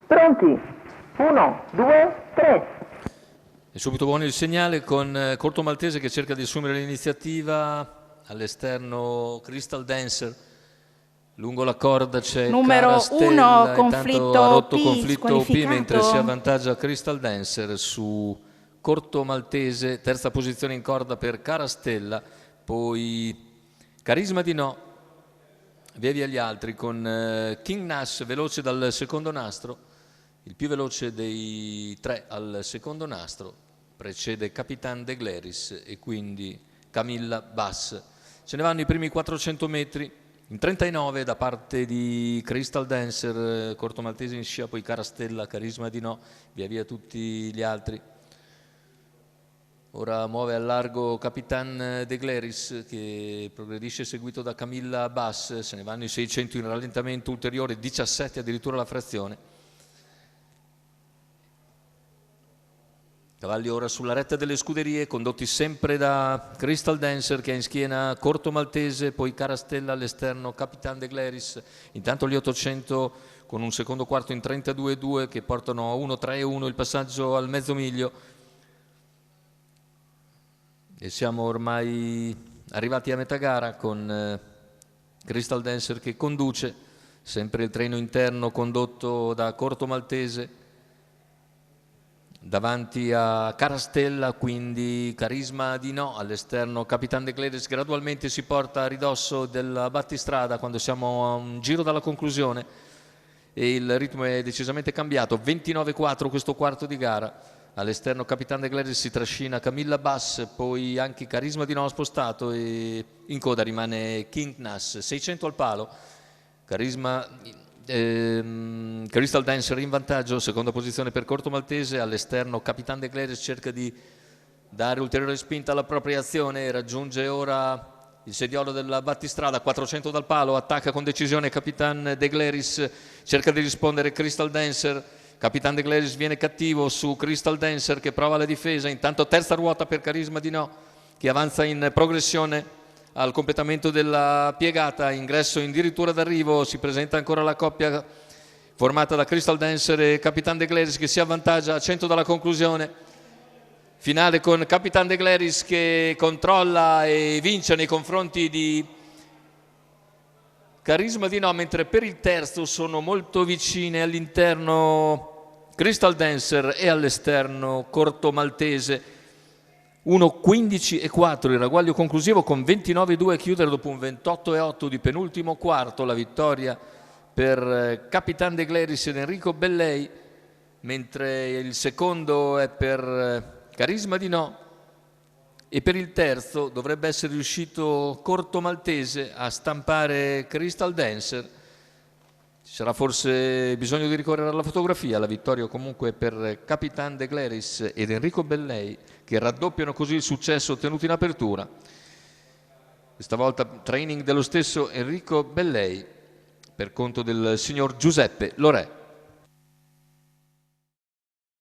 Pronti? 1, 2, 3. È subito buono il segnale con Corto Maltese che cerca di assumere l'iniziativa. All'esterno Crystal Dancer, lungo la corda c'è Numero 1, Carastella, intanto ha rotto conflitto conflitto P mentre si squalificato. avvantaggia Crystal Dancer su Corto Maltese, terza posizione in corda per Carastella, poi Carisma di No, via via gli altri con King Nash veloce dal secondo nastro, il più veloce dei tre al secondo nastro, precede Capitan De Gleris e quindi Camilla Bass. Se ne vanno i primi 400 metri in 39 da parte di Crystal Dancer, Corto Maltese in scia, poi Carastella, Carisma di No, via via tutti gli altri. Ora muove al largo Capitan De Gleris che progredisce seguito da Camilla Bass, se ne vanno i 600 in rallentamento ulteriore, 17 addirittura la frazione. Cavalli ora sulla retta delle scuderie, condotti sempre da Crystal Dancer che ha in schiena Corto Maltese, poi Carastella all'esterno, Capitan De Gleris. Intanto gli 800 con un secondo quarto in 32,2 che portano a 1,3,1 il passaggio al mezzo miglio. E siamo ormai arrivati a metà gara con Crystal Dancer che conduce, sempre il treno interno condotto da Corto Maltese. Davanti a Carastella, quindi Carisma di No, all'esterno Capitan De Gleris gradualmente si porta a ridosso della battistrada quando siamo a un giro dalla conclusione e il ritmo è decisamente cambiato, 29,4 questo quarto di gara. All'esterno Capitan De Gleris si trascina Camilla Bass, poi anche Carisma di No spostato e in coda rimane King Nash, 600 al palo. Crystal Dancer in vantaggio, seconda posizione per Corto Maltese, all'esterno Capitan De Gleris cerca di dare ulteriore spinta alla propria azione, raggiunge ora il sediolo della battistrada, 400 dal palo, attacca con decisione Capitan De Gleris, cerca di rispondere Crystal Dancer. Capitan De Gleris viene cattivo su Crystal Dancer che prova la difesa, intanto terza ruota per Carisma di No che avanza in progressione al completamento della piegata, ingresso in dirittura d'arrivo, si presenta ancora la coppia formata da Crystal Dancer e Capitan De Gleris che si avvantaggia a 100 dalla conclusione. Finale con Capitan De Gleris che controlla e vince nei confronti di Carisma di No, mentre per il terzo sono molto vicine all'interno Crystal Dancer e all'esterno Corto Maltese. 1,15,4 il ragguaglio conclusivo con 29,2 a chiudere dopo un 28,8 di penultimo quarto. La vittoria per Capitan De Gleris ed Enrico Bellei, mentre il secondo è per Carisma di No e per il terzo dovrebbe essere riuscito Corto Maltese a stampare Crystal Dancer. Ci sarà forse bisogno di ricorrere alla fotografia, la vittoria comunque per Capitan De Gleris ed Enrico Bellei che raddoppiano così il successo ottenuto in apertura. Questa volta training dello stesso Enrico Bellei per conto del signor Giuseppe Lorè.